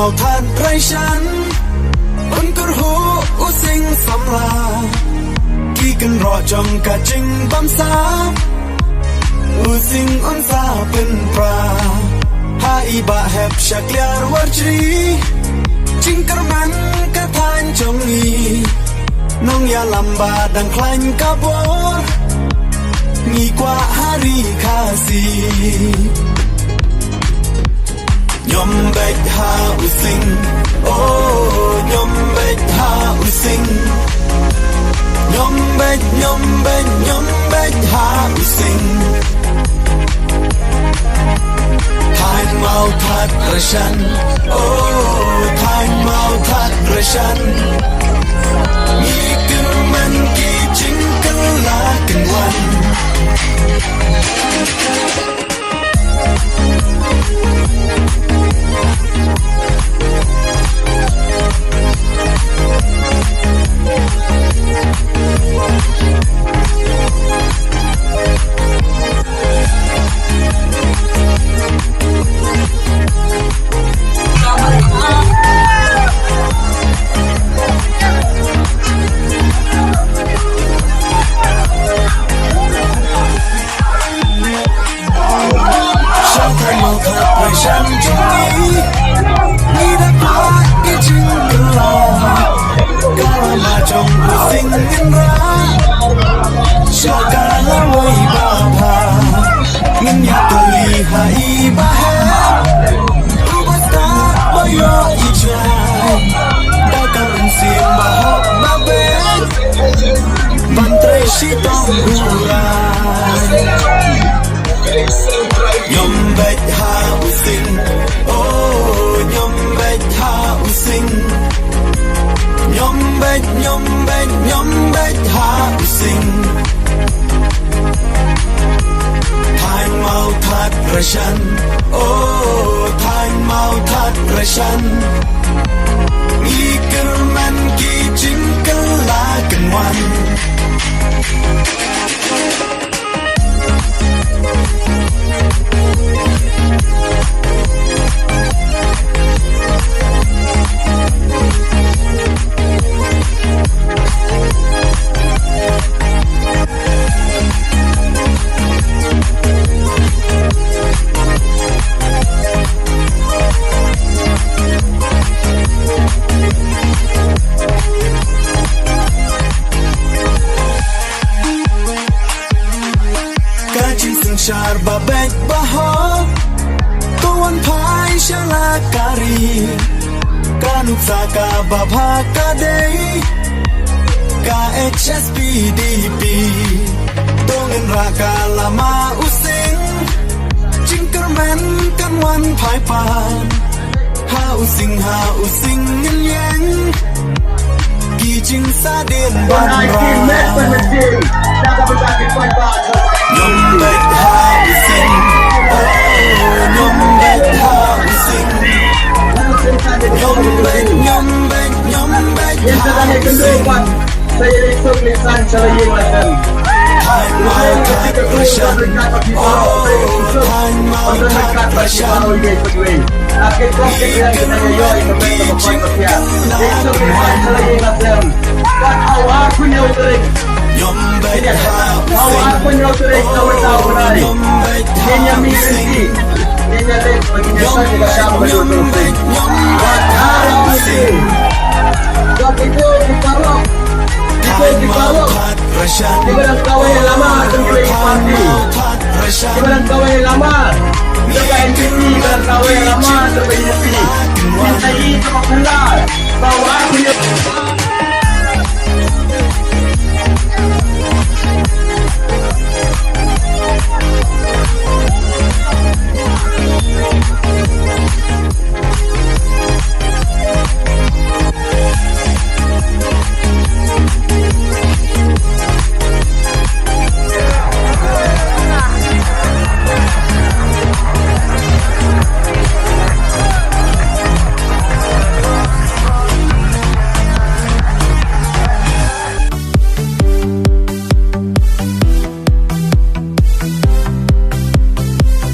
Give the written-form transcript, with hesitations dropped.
เมาทัดไรฉันอุ่นกระหูอุสิงสำลาที่กันรอจงกะจิงบำสาอุสิงอุนซาเป็นปลาหาอีบะแหบชักเลียรวัจีจิงกระมันกะทานจงอีน้องอย่าลำบากดังคลันกะบัวมีกว่าฮารีคาซียมเบกฮาอุสิงโอ้ยมเบกฮาอุสิงยมเบกฮาอุสิงทายเมาทัดระชันโอ้ทายเมาทัดระชันมีกันมันกี่จิงกันลากันวันฉันจงนี้มีแต่พาอีจิงกันลากาลามาจงผู้สิ่งกันรักชากาลาไว้บาพาเงินยาตุลีหายบาเฮอุบัติบายออีใจดาวการุณเสียงบาฮอกบาเบนบันเตรชิตองรูรายมเบกฮาอุสิงโอ้ยมเบกฮาอุสิงยมเบกฮาอุสิงทายเมาทัดระชันโอ้ทายเมาทัดระชันมีกันมันกี่จิงกันลากันวันชาร์บาเบกบาฮอตัววันพายชลาการีกานุสากาบาพากาเดย์กาHSPDP ตัวเงินรากาลามาอุสิงจิงกระแมนกันวันพายปานฮาอุสิงเงินยังกี่จิงซาเดียนบานรายมเบกฮาอุสิงโอ้ยมเบกฮาอุสิงยมเบกฮาอุสิงSaya esok lisan cara yang macamทายเมาทัดระชันโอ้ทายเมาทัดระชันAkhir kau kira kita yo itu memang berpakaian. Esok lisan cara yang macam kan awak punya utering. ยมเบกฮาอุสิง Awak punya utering tahu benar. Dia misi. Dia lek penjelasan kita sama betul. Using. Kau itu diparok. Ibarat kawai yang lama Tenggelam parti Ibarat kawai yang lama Sampai NPT Ibarat kawai yang lama Sampai NPT Minta itu makanlah Bawa aku